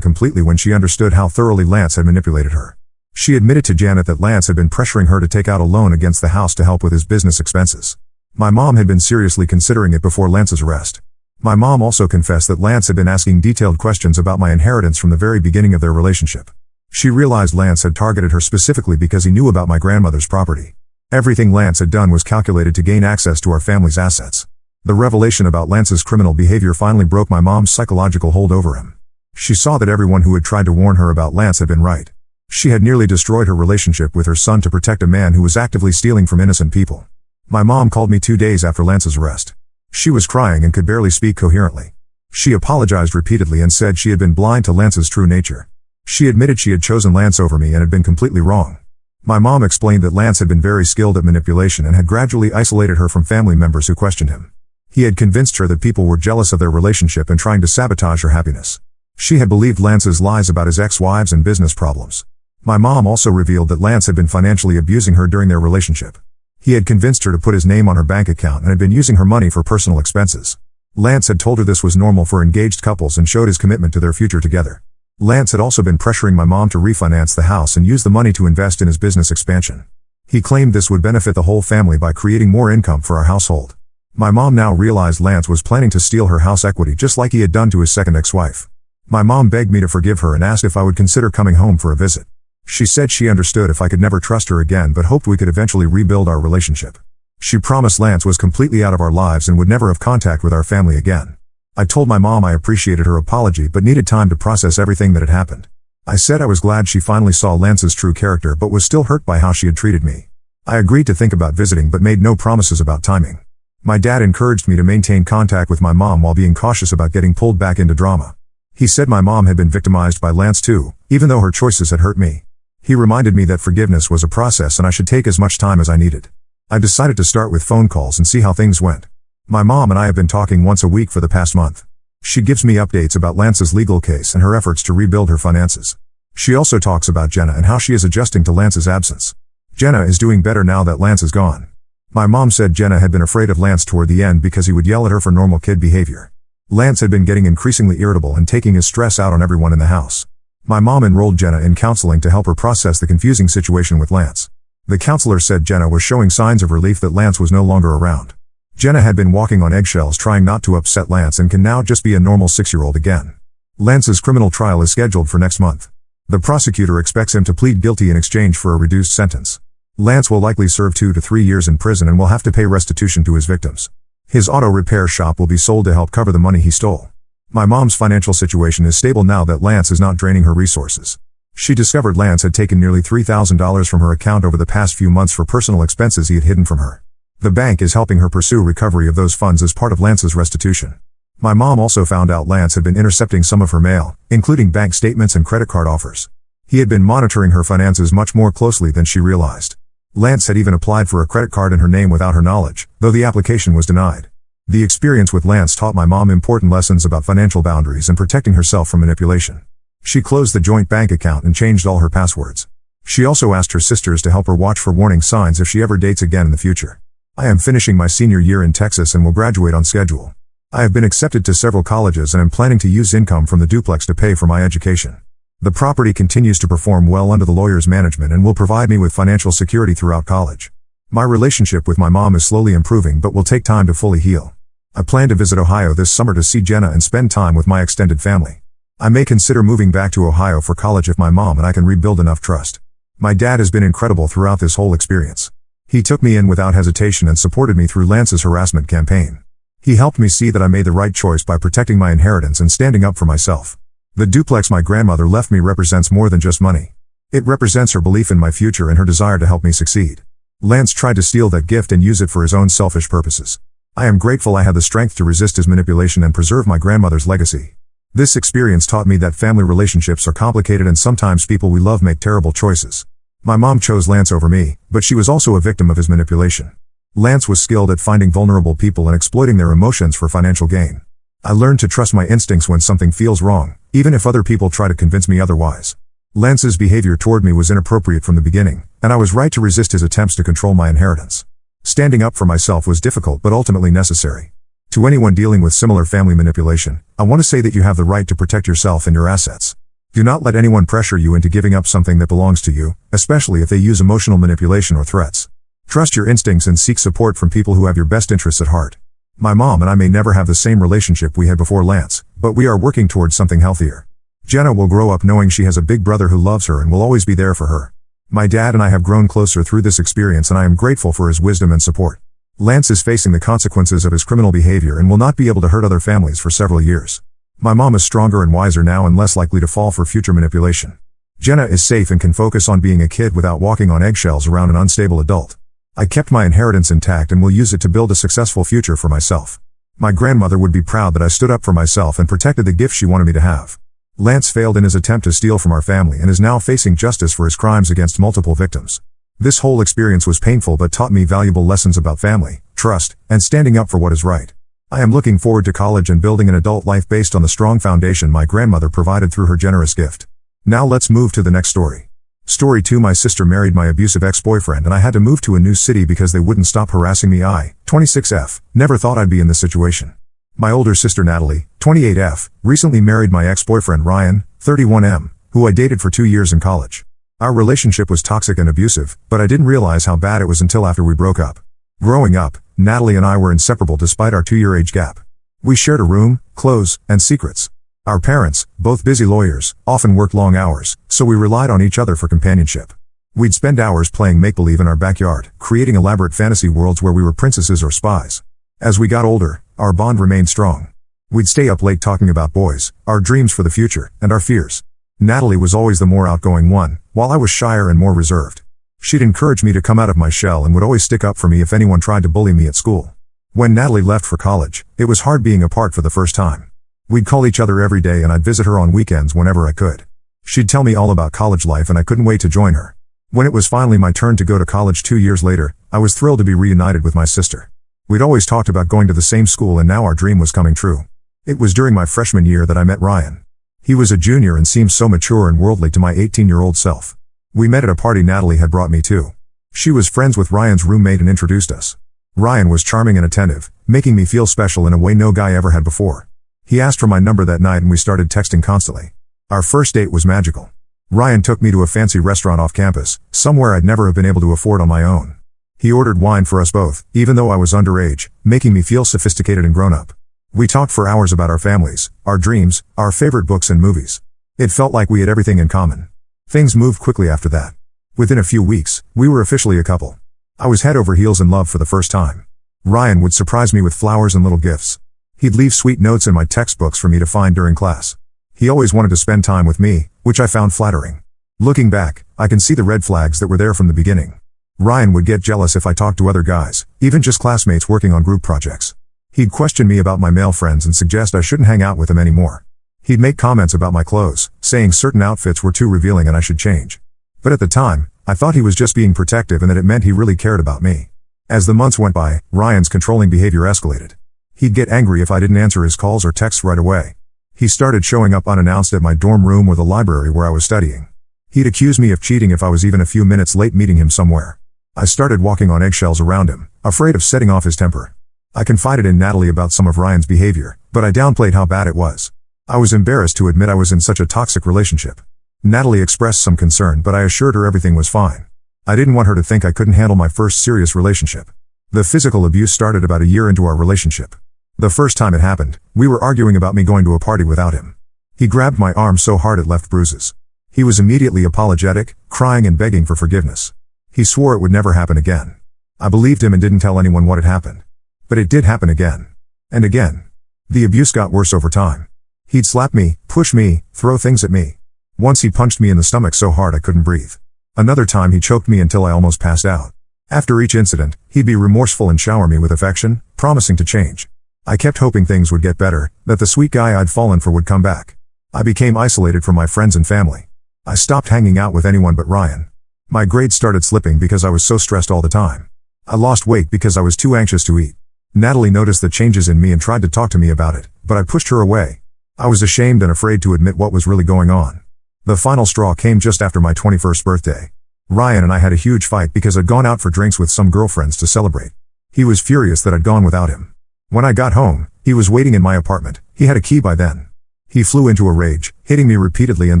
completely when she understood how thoroughly Lance had manipulated her. She admitted to Janet that Lance had been pressuring her to take out a loan against the house to help with his business expenses. My mom had been seriously considering it before Lance's arrest. My mom also confessed that Lance had been asking detailed questions about my inheritance from the very beginning of their relationship. She realized Lance had targeted her specifically because he knew about my grandmother's property. Everything Lance had done was calculated to gain access to our family's assets. The revelation about Lance's criminal behavior finally broke my mom's psychological hold over him. She saw that everyone who had tried to warn her about Lance had been right. She had nearly destroyed her relationship with her son to protect a man who was actively stealing from innocent people. My mom called me 2 days after Lance's arrest. She was crying and could barely speak coherently. She apologized repeatedly and said she had been blind to Lance's true nature. She admitted she had chosen Lance over me and had been completely wrong. My mom explained that Lance had been very skilled at manipulation and had gradually isolated her from family members who questioned him. He had convinced her that people were jealous of their relationship and trying to sabotage her happiness. She had believed Lance's lies about his ex-wives and business problems. My mom also revealed that Lance had been financially abusing her during their relationship. He had convinced her to put his name on her bank account and had been using her money for personal expenses. Lance had told her this was normal for engaged couples and showed his commitment to their future together. Lance had also been pressuring my mom to refinance the house and use the money to invest in his business expansion. He claimed this would benefit the whole family by creating more income for our household. My mom now realized Lance was planning to steal her house equity just like he had done to his second ex-wife. My mom begged me to forgive her and asked if I would consider coming home for a visit. She said she understood if I could never trust her again but hoped we could eventually rebuild our relationship. She promised Lance was completely out of our lives and would never have contact with our family again. I told my mom I appreciated her apology but needed time to process everything that had happened. I said I was glad she finally saw Lance's true character but was still hurt by how she had treated me. I agreed to think about visiting but made no promises about timing. My dad encouraged me to maintain contact with my mom while being cautious about getting pulled back into drama. He said my mom had been victimized by Lance too, even though her choices had hurt me. He reminded me that forgiveness was a process and I should take as much time as I needed. I decided to start with phone calls and see how things went. My mom and I have been talking once a week for the past month. She gives me updates about Lance's legal case and her efforts to rebuild her finances. She also talks about Jenna and how she is adjusting to Lance's absence. Jenna is doing better now that Lance is gone. My mom said Jenna had been afraid of Lance toward the end because he would yell at her for normal kid behavior. Lance had been getting increasingly irritable and taking his stress out on everyone in the house. My mom enrolled Jenna in counseling to help her process the confusing situation with Lance. The counselor said Jenna was showing signs of relief that Lance was no longer around. Jenna had been walking on eggshells trying not to upset Lance and can now just be a normal 6-year-old again. Lance's criminal trial is scheduled for next month. The prosecutor expects him to plead guilty in exchange for a reduced sentence. Lance will likely serve 2 to 3 years in prison and will have to pay restitution to his victims. His auto repair shop will be sold to help cover the money he stole. My mom's financial situation is stable now that Lance is not draining her resources. She discovered Lance had taken nearly $3,000 from her account over the past few months for personal expenses he had hidden from her. The bank is helping her pursue recovery of those funds as part of Lance's restitution. My mom also found out Lance had been intercepting some of her mail, including bank statements and credit card offers. He had been monitoring her finances much more closely than she realized. Lance had even applied for a credit card in her name without her knowledge, though the application was denied. The experience with Lance taught my mom important lessons about financial boundaries and protecting herself from manipulation. She closed the joint bank account and changed all her passwords. She also asked her sisters to help her watch for warning signs if she ever dates again in the future. I am finishing my senior year in Texas and will graduate on schedule. I have been accepted to several colleges and am planning to use income from the duplex to pay for my education. The property continues to perform well under the lawyer's management and will provide me with financial security throughout college. My relationship with my mom is slowly improving but will take time to fully heal. I plan to visit Ohio this summer to see Jenna and spend time with my extended family. I may consider moving back to Ohio for college if my mom and I can rebuild enough trust. My dad has been incredible throughout this whole experience. He took me in without hesitation and supported me through Lance's harassment campaign. He helped me see that I made the right choice by protecting my inheritance and standing up for myself. The duplex my grandmother left me represents more than just money. It represents her belief in my future and her desire to help me succeed. Lance tried to steal that gift and use it for his own selfish purposes. I am grateful I had the strength to resist his manipulation and preserve my grandmother's legacy. This experience taught me that family relationships are complicated and sometimes people we love make terrible choices. My mom chose Lance over me, but she was also a victim of his manipulation. Lance was skilled at finding vulnerable people and exploiting their emotions for financial gain. I learned to trust my instincts when something feels wrong, even if other people try to convince me otherwise. Lance's behavior toward me was inappropriate from the beginning, and I was right to resist his attempts to control my inheritance. Standing up for myself was difficult but ultimately necessary. To anyone dealing with similar family manipulation, I want to say that you have the right to protect yourself and your assets. Do not let anyone pressure you into giving up something that belongs to you, especially if they use emotional manipulation or threats. Trust your instincts and seek support from people who have your best interests at heart. My mom and I may never have the same relationship we had before Lance, but we are working towards something healthier. Jenna will grow up knowing she has a big brother who loves her and will always be there for her. My dad and I have grown closer through this experience and I am grateful for his wisdom and support. Lance is facing the consequences of his criminal behavior and will not be able to hurt other families for several years. My mom is stronger and wiser now and less likely to fall for future manipulation. Jenna is safe and can focus on being a kid without walking on eggshells around an unstable adult. I kept my inheritance intact and will use it to build a successful future for myself. My grandmother would be proud that I stood up for myself and protected the gift she wanted me to have. Lance failed in his attempt to steal from our family and is now facing justice for his crimes against multiple victims. This whole experience was painful but taught me valuable lessons about family, trust, and standing up for what is right. I am looking forward to college and building an adult life based on the strong foundation my grandmother provided through her generous gift. Now let's move to the next story. Story 2. My sister married my abusive ex-boyfriend and I had to move to a new city because they wouldn't stop harassing me. I, 26F, never thought I'd be in this situation. My older sister Natalie, 28F, recently married my ex-boyfriend Ryan, 31M, who I dated for 2 years in college. Our relationship was toxic and abusive, but I didn't realize how bad it was until after we broke up. Growing up, Natalie and I were inseparable despite our 2-year age gap. We shared a room, clothes, and secrets. Our parents, both busy lawyers, often worked long hours, so we relied on each other for companionship. We'd spend hours playing make-believe in our backyard, creating elaborate fantasy worlds where we were princesses or spies. As we got older, our bond remained strong. We'd stay up late talking about boys, our dreams for the future, and our fears. Natalie was always the more outgoing one, while I was shyer and more reserved. She'd encourage me to come out of my shell and would always stick up for me if anyone tried to bully me at school. When Natalie left for college, it was hard being apart for the first time. We'd call each other every day and I'd visit her on weekends whenever I could. She'd tell me all about college life and I couldn't wait to join her. When it was finally my turn to go to college 2 years later, I was thrilled to be reunited with my sister. We'd always talked about going to the same school and now our dream was coming true. It was during my freshman year that I met Ryan. He was a junior and seemed so mature and worldly to my 18-year-old self. We met at a party Natalie had brought me to. She was friends with Ryan's roommate and introduced us. Ryan was charming and attentive, making me feel special in a way no guy ever had before. He asked for my number that night and we started texting constantly. Our first date was magical. Ryan took me to a fancy restaurant off campus, somewhere I'd never have been able to afford on my own. He ordered wine for us both, even though I was underage, making me feel sophisticated and grown up. We talked for hours about our families, our dreams, our favorite books and movies. It felt like we had everything in common. Things moved quickly after that. Within a few weeks, we were officially a couple. I was head over heels in love for the first time. Ryan would surprise me with flowers and little gifts. He'd leave sweet notes in my textbooks for me to find during class. He always wanted to spend time with me, which I found flattering. Looking back, I can see the red flags that were there from the beginning. Ryan would get jealous if I talked to other guys, even just classmates working on group projects. He'd question me about my male friends and suggest I shouldn't hang out with them anymore. He'd make comments about my clothes, saying certain outfits were too revealing and I should change. But at the time, I thought he was just being protective and that it meant he really cared about me. As the months went by, Ryan's controlling behavior escalated. He'd get angry if I didn't answer his calls or texts right away. He started showing up unannounced at my dorm room or the library where I was studying. He'd accuse me of cheating if I was even a few minutes late meeting him somewhere. I started walking on eggshells around him, afraid of setting off his temper. I confided in Natalie about some of Ryan's behavior, but I downplayed how bad it was. I was embarrassed to admit I was in such a toxic relationship. Natalie expressed some concern, but I assured her everything was fine. I didn't want her to think I couldn't handle my first serious relationship. The physical abuse started about a year into our relationship. The first time it happened, we were arguing about me going to a party without him. He grabbed my arm so hard it left bruises. He was immediately apologetic, crying and begging for forgiveness. He swore it would never happen again. I believed him and didn't tell anyone what had happened. But it did happen again. And again. The abuse got worse over time. He'd slap me, push me, throw things at me. Once he punched me in the stomach so hard I couldn't breathe. Another time he choked me until I almost passed out. After each incident, he'd be remorseful and shower me with affection, promising to change. I kept hoping things would get better, that the sweet guy I'd fallen for would come back. I became isolated from my friends and family. I stopped hanging out with anyone but Ryan. My grades started slipping because I was so stressed all the time. I lost weight because I was too anxious to eat. Natalie noticed the changes in me and tried to talk to me about it, but I pushed her away. I was ashamed and afraid to admit what was really going on. The final straw came just after my 21st birthday. Ryan and I had a huge fight because I'd gone out for drinks with some girlfriends to celebrate. He was furious that I'd gone without him. When I got home, he was waiting in my apartment. He had a key by then. He flew into a rage, hitting me repeatedly and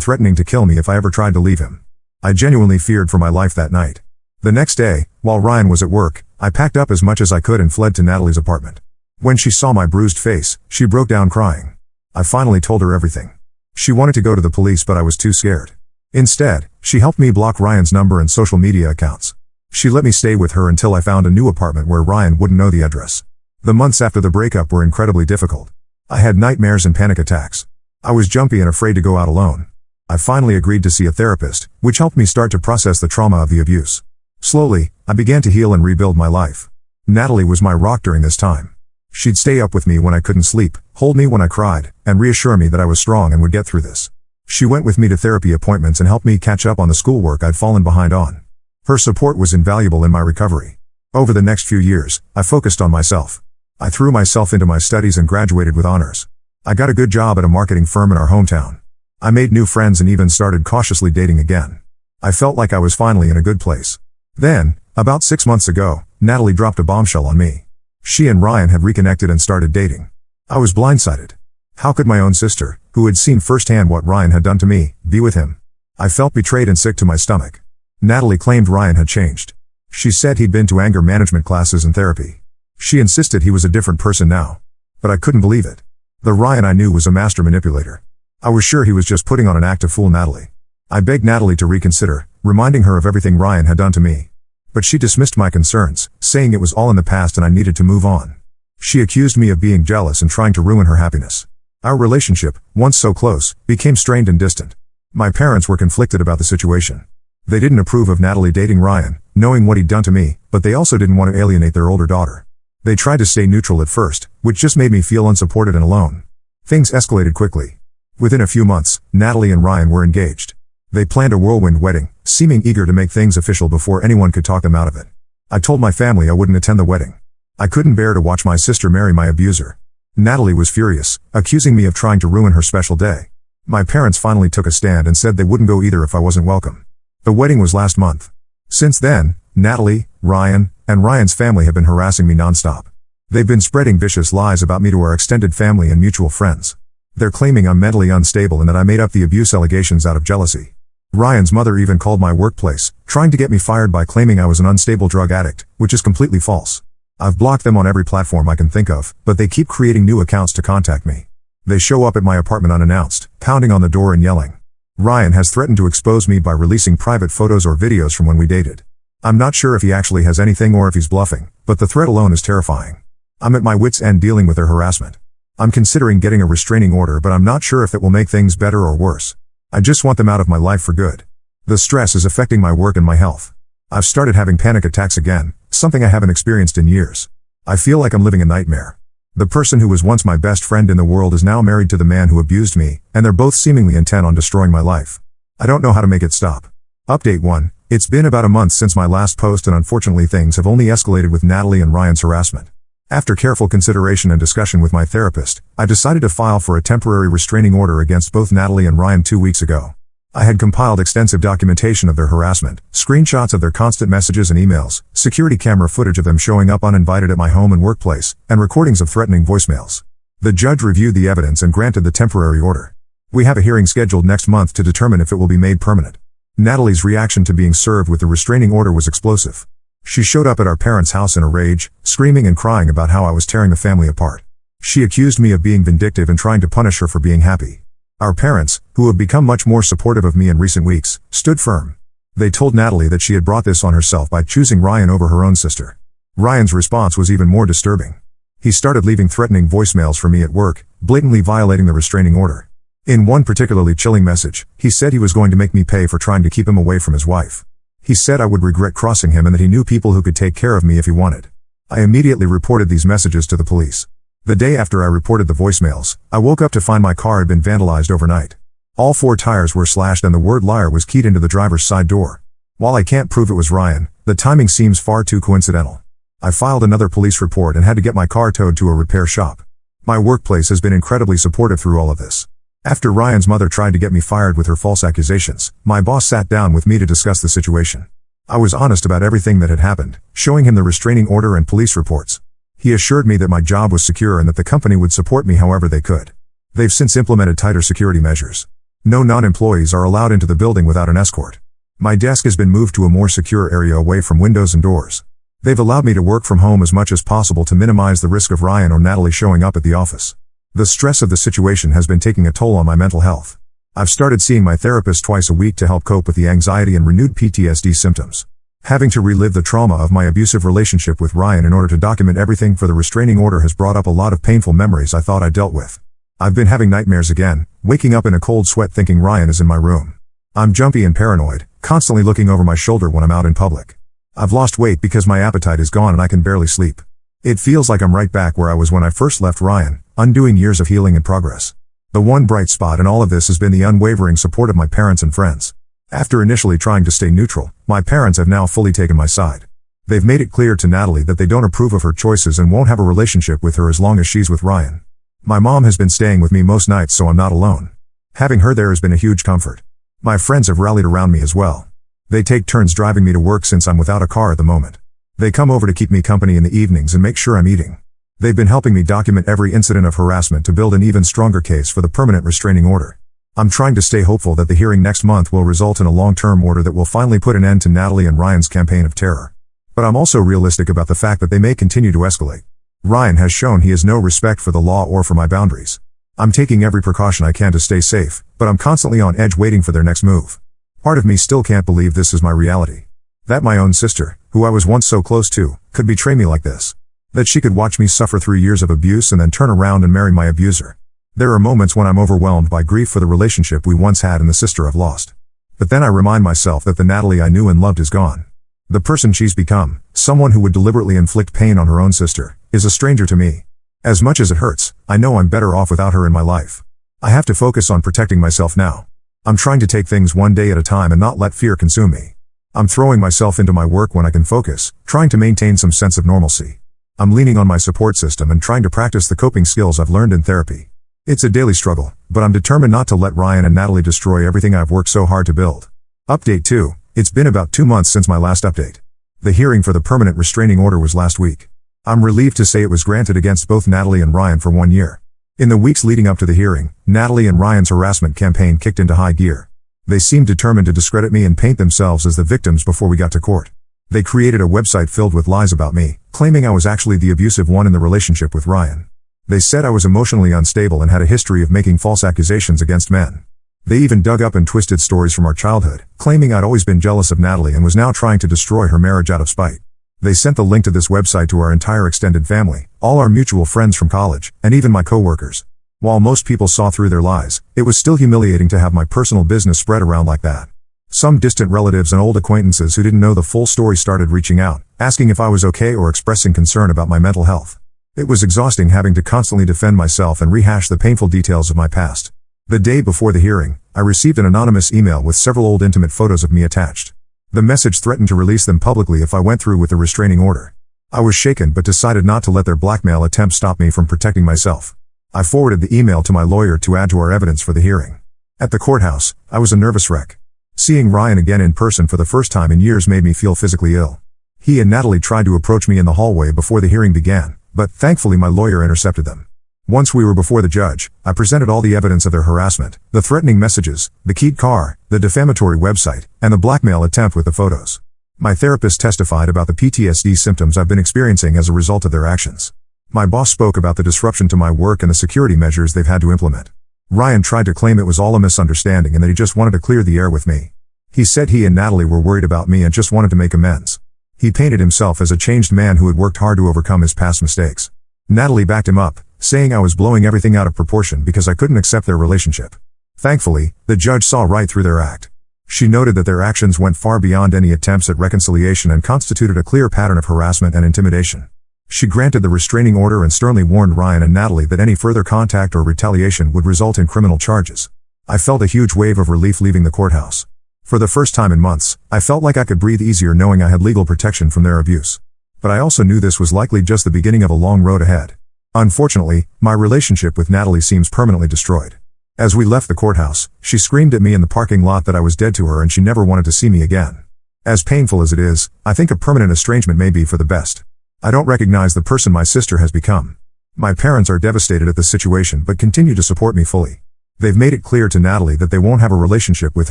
threatening to kill me if I ever tried to leave him. I genuinely feared for my life that night. The next day, while Ryan was at work, I packed up as much as I could and fled to Natalie's apartment. When she saw my bruised face, she broke down crying. I finally told her everything. She wanted to go to the police, but I was too scared. Instead, she helped me block Ryan's number and social media accounts. She let me stay with her until I found a new apartment where Ryan wouldn't know the address. The months after the breakup were incredibly difficult. I had nightmares and panic attacks. I was jumpy and afraid to go out alone. I finally agreed to see a therapist, which helped me start to process the trauma of the abuse. Slowly, I began to heal and rebuild my life. Natalie was my rock during this time. She'd stay up with me when I couldn't sleep, hold me when I cried, and reassure me that I was strong and would get through this. She went with me to therapy appointments and helped me catch up on the schoolwork I'd fallen behind on. Her support was invaluable in my recovery. Over the next few years, I focused on myself. I threw myself into my studies and graduated with honors. I got a good job at a marketing firm in our hometown. I made new friends and even started cautiously dating again. I felt like I was finally in a good place. Then, about 6 months ago, Natalie dropped a bombshell on me. She and Ryan had reconnected and started dating. I was blindsided. How could my own sister, who had seen firsthand what Ryan had done to me, be with him? I felt betrayed and sick to my stomach. Natalie claimed Ryan had changed. She said he'd been to anger management classes and therapy. She insisted he was a different person now. But I couldn't believe it. The Ryan I knew was a master manipulator. I was sure he was just putting on an act to fool Natalie. I begged Natalie to reconsider, reminding her of everything Ryan had done to me. But she dismissed my concerns, saying it was all in the past and I needed to move on. She accused me of being jealous and trying to ruin her happiness. Our relationship, once so close, became strained and distant. My parents were conflicted about the situation. They didn't approve of Natalie dating Ryan, knowing what he'd done to me, but they also didn't want to alienate their older daughter. They tried to stay neutral at first, which just made me feel unsupported and alone. Things escalated quickly. Within a few months, Natalie and Ryan were engaged. They planned a whirlwind wedding, seeming eager to make things official before anyone could talk them out of it. I told my family I wouldn't attend the wedding. I couldn't bear to watch my sister marry my abuser. Natalie was furious, accusing me of trying to ruin her special day. My parents finally took a stand and said they wouldn't go either if I wasn't welcome. The wedding was last month. Since then, Natalie, Ryan, and Ryan's family have been harassing me nonstop. They've been spreading vicious lies about me to our extended family and mutual friends. They're claiming I'm mentally unstable and that I made up the abuse allegations out of jealousy. Ryan's mother even called my workplace, trying to get me fired by claiming I was an unstable drug addict, which is completely false. I've blocked them on every platform I can think of, but they keep creating new accounts to contact me. They show up at my apartment unannounced, pounding on the door and yelling. Ryan has threatened to expose me by releasing private photos or videos from when we dated. I'm not sure if he actually has anything or if he's bluffing, but the threat alone is terrifying. I'm at my wit's end dealing with their harassment. I'm considering getting a restraining order, but I'm not sure if it will make things better or worse. I just want them out of my life for good. The stress is affecting my work and my health. I've started having panic attacks again, something I haven't experienced in years. I feel like I'm living a nightmare. The person who was once my best friend in the world is now married to the man who abused me, and they're both seemingly intent on destroying my life. I don't know how to make it stop. Update 1. It's been about a month since my last post and unfortunately things have only escalated with Natalie and Ryan's harassment. After careful consideration and discussion with my therapist, I decided to file for a temporary restraining order against both Natalie and Ryan 2 weeks ago. I had compiled extensive documentation of their harassment, screenshots of their constant messages and emails, security camera footage of them showing up uninvited at my home and workplace, and recordings of threatening voicemails. The judge reviewed the evidence and granted the temporary order. We have a hearing scheduled next month to determine if it will be made permanent. Natalie's reaction to being served with the restraining order was explosive. She showed up at our parents' house in a rage, screaming and crying about how I was tearing the family apart. She accused me of being vindictive and trying to punish her for being happy. Our parents, who have become much more supportive of me in recent weeks, stood firm. They told Natalie that she had brought this on herself by choosing Ryan over her own sister. Ryan's response was even more disturbing. He started leaving threatening voicemails for me at work, blatantly violating the restraining order. In one particularly chilling message, he said he was going to make me pay for trying to keep him away from his wife. He said I would regret crossing him and that he knew people who could take care of me if he wanted. I immediately reported these messages to the police. The day after I reported the voicemails, I woke up to find my car had been vandalized overnight. All 4 tires were slashed and the word liar was keyed into the driver's side door. While I can't prove it was Ryan, the timing seems far too coincidental. I filed another police report and had to get my car towed to a repair shop. My workplace has been incredibly supportive through all of this. After Ryan's mother tried to get me fired with her false accusations, my boss sat down with me to discuss the situation. I was honest about everything that had happened, showing him the restraining order and police reports. He assured me that my job was secure and that the company would support me however they could. They've since implemented tighter security measures. No non-employees are allowed into the building without an escort. My desk has been moved to a more secure area away from windows and doors. They've allowed me to work from home as much as possible to minimize the risk of Ryan or Natalie showing up at the office. The stress of the situation has been taking a toll on my mental health. I've started seeing my therapist twice a week to help cope with the anxiety and renewed PTSD symptoms. Having to relive the trauma of my abusive relationship with Ryan in order to document everything for the restraining order has brought up a lot of painful memories I thought I dealt with. I've been having nightmares again, waking up in a cold sweat thinking Ryan is in my room. I'm jumpy and paranoid, constantly looking over my shoulder when I'm out in public. I've lost weight because my appetite is gone and I can barely sleep. It feels like I'm right back where I was when I first left Ryan, undoing years of healing and progress. The one bright spot in all of this has been the unwavering support of my parents and friends. After initially trying to stay neutral, my parents have now fully taken my side. They've made it clear to Natalie that they don't approve of her choices and won't have a relationship with her as long as she's with Ryan. My mom has been staying with me most nights so I'm not alone. Having her there has been a huge comfort. My friends have rallied around me as well. They take turns driving me to work since I'm without a car at the moment. They come over to keep me company in the evenings and make sure I'm eating. They've been helping me document every incident of harassment to build an even stronger case for the permanent restraining order. I'm trying to stay hopeful that the hearing next month will result in a long-term order that will finally put an end to Natalie and Ryan's campaign of terror. But I'm also realistic about the fact that they may continue to escalate. Ryan has shown he has no respect for the law or for my boundaries. I'm taking every precaution I can to stay safe, but I'm constantly on edge waiting for their next move. Part of me still can't believe this is my reality. That my own sister, who I was once so close to, could betray me like this. That she could watch me suffer 3 years of abuse and then turn around and marry my abuser. There are moments when I'm overwhelmed by grief for the relationship we once had and the sister I've lost. But then I remind myself that the Natalie I knew and loved is gone. The person she's become, someone who would deliberately inflict pain on her own sister, is a stranger to me. As much as it hurts, I know I'm better off without her in my life. I have to focus on protecting myself now. I'm trying to take things one day at a time and not let fear consume me. I'm throwing myself into my work when I can focus, trying to maintain some sense of normalcy. I'm leaning on my support system and trying to practice the coping skills I've learned in therapy. It's a daily struggle, but I'm determined not to let Ryan and Natalie destroy everything I've worked so hard to build. Update 2. It's been about 2 months since my last update. The hearing for the permanent restraining order was last week. I'm relieved to say it was granted against both Natalie and Ryan for 1 year. In the weeks leading up to the hearing, Natalie and Ryan's harassment campaign kicked into high gear. They seemed determined to discredit me and paint themselves as the victims before we got to court. They created a website filled with lies about me, claiming I was actually the abusive one in the relationship with Ryan. They said I was emotionally unstable and had a history of making false accusations against men. They even dug up and twisted stories from our childhood, claiming I'd always been jealous of Natalie and was now trying to destroy her marriage out of spite. They sent the link to this website to our entire extended family, all our mutual friends from college, and even my coworkers. While most people saw through their lies, it was still humiliating to have my personal business spread around like that. Some distant relatives and old acquaintances who didn't know the full story started reaching out, asking if I was okay or expressing concern about my mental health. It was exhausting having to constantly defend myself and rehash the painful details of my past. The day before the hearing, I received an anonymous email with several old intimate photos of me attached. The message threatened to release them publicly if I went through with the restraining order. I was shaken but decided not to let their blackmail attempt stop me from protecting myself. I forwarded the email to my lawyer to add to our evidence for the hearing. At the courthouse, I was a nervous wreck. Seeing Ryan again in person for the first time in years made me feel physically ill. He and Natalie tried to approach me in the hallway before the hearing began, but thankfully my lawyer intercepted them. Once we were before the judge, I presented all the evidence of their harassment, the threatening messages, the keyed car, the defamatory website, and the blackmail attempt with the photos. My therapist testified about the PTSD symptoms I've been experiencing as a result of their actions. My boss spoke about the disruption to my work and the security measures they've had to implement. Ryan tried to claim it was all a misunderstanding and that he just wanted to clear the air with me. He said he and Natalie were worried about me and just wanted to make amends. He painted himself as a changed man who had worked hard to overcome his past mistakes. Natalie backed him up, saying I was blowing everything out of proportion because I couldn't accept their relationship. Thankfully, the judge saw right through their act. She noted that their actions went far beyond any attempts at reconciliation and constituted a clear pattern of harassment and intimidation. She granted the restraining order and sternly warned Ryan and Natalie that any further contact or retaliation would result in criminal charges. I felt a huge wave of relief leaving the courthouse. For the first time in months, I felt like I could breathe easier knowing I had legal protection from their abuse. But I also knew this was likely just the beginning of a long road ahead. Unfortunately, my relationship with Natalie seems permanently destroyed. As we left the courthouse, she screamed at me in the parking lot that I was dead to her and she never wanted to see me again. As painful as it is, I think a permanent estrangement may be for the best. I don't recognize the person my sister has become. My parents are devastated at the situation but continue to support me fully. They've made it clear to Natalie that they won't have a relationship with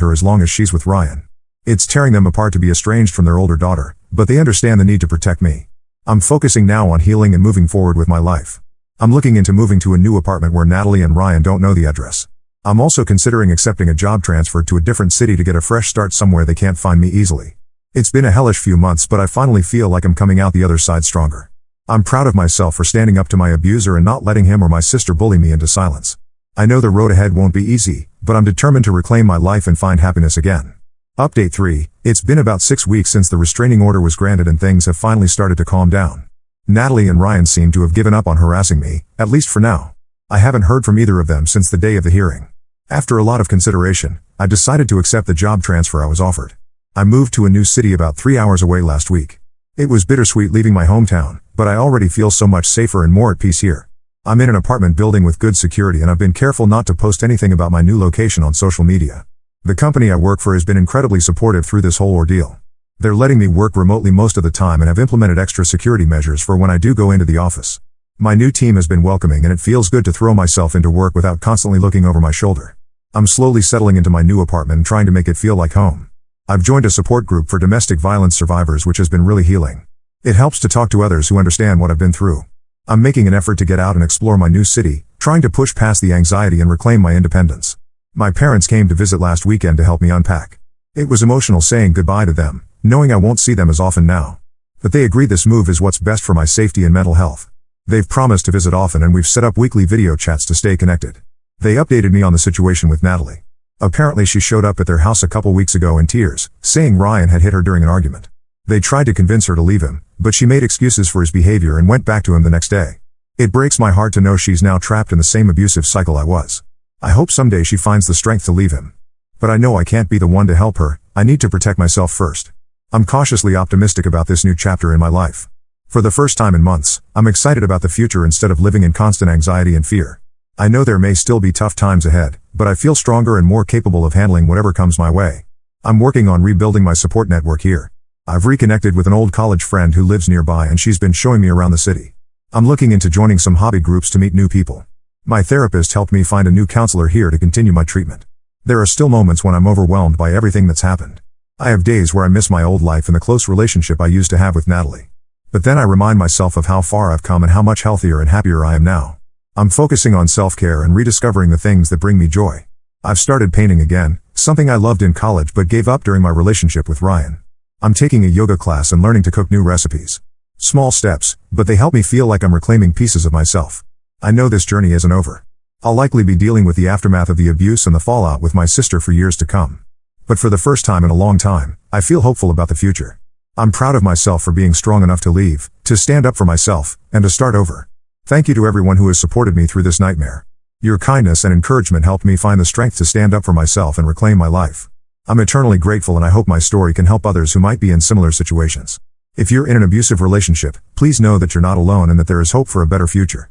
her as long as she's with Ryan. It's tearing them apart to be estranged from their older daughter, but they understand the need to protect me. I'm focusing now on healing and moving forward with my life. I'm looking into moving to a new apartment where Natalie and Ryan don't know the address. I'm also considering accepting a job transfer to a different city to get a fresh start somewhere they can't find me easily. It's been a hellish few months, but I finally feel like I'm coming out the other side stronger. I'm proud of myself for standing up to my abuser and not letting him or my sister bully me into silence. I know the road ahead won't be easy, but I'm determined to reclaim my life and find happiness again. Update 3. It's been about 6 weeks since the restraining order was granted and things have finally started to calm down. Natalie and Ryan seem to have given up on harassing me, at least for now. I haven't heard from either of them since the day of the hearing. After a lot of consideration, I decided to accept the job transfer I was offered. I moved to a new city about 3 hours away last week. It was bittersweet leaving my hometown, but I already feel so much safer and more at peace here. I'm in an apartment building with good security and I've been careful not to post anything about my new location on social media. The company I work for has been incredibly supportive through this whole ordeal. They're letting me work remotely most of the time and have implemented extra security measures for when I do go into the office. My new team has been welcoming and it feels good to throw myself into work without constantly looking over my shoulder. I'm slowly settling into my new apartment and trying to make it feel like home. I've joined a support group for domestic violence survivors, which has been really healing. It helps to talk to others who understand what I've been through. I'm making an effort to get out and explore my new city, trying to push past the anxiety and reclaim my independence. My parents came to visit last weekend to help me unpack. It was emotional saying goodbye to them, knowing I won't see them as often now. But they agree this move is what's best for my safety and mental health. They've promised to visit often and we've set up weekly video chats to stay connected. They updated me on the situation with Natalie. Apparently she showed up at their house a couple weeks ago in tears, saying Ryan had hit her during an argument. They tried to convince her to leave him, but she made excuses for his behavior and went back to him the next day. It breaks my heart to know she's now trapped in the same abusive cycle I was. I hope someday she finds the strength to leave him. But I know I can't be the one to help her. I need to protect myself first. I'm cautiously optimistic about this new chapter in my life. For the first time in months, I'm excited about the future instead of living in constant anxiety and fear. I know there may still be tough times ahead, but I feel stronger and more capable of handling whatever comes my way. I'm working on rebuilding my support network here. I've reconnected with an old college friend who lives nearby and she's been showing me around the city. I'm looking into joining some hobby groups to meet new people. My therapist helped me find a new counselor here to continue my treatment. There are still moments when I'm overwhelmed by everything that's happened. I have days where I miss my old life and the close relationship I used to have with Natalie. But then I remind myself of how far I've come and how much healthier and happier I am now. I'm focusing on self-care and rediscovering the things that bring me joy. I've started painting again, something I loved in college but gave up during my relationship with Ryan. I'm taking a yoga class and learning to cook new recipes. Small steps, but they help me feel like I'm reclaiming pieces of myself. I know this journey isn't over. I'll likely be dealing with the aftermath of the abuse and the fallout with my sister for years to come. But for the first time in a long time, I feel hopeful about the future. I'm proud of myself for being strong enough to leave, to stand up for myself, and to start over. Thank you to everyone who has supported me through this nightmare. Your kindness and encouragement helped me find the strength to stand up for myself and reclaim my life. I'm eternally grateful and I hope my story can help others who might be in similar situations. If you're in an abusive relationship, please know that you're not alone and that there is hope for a better future.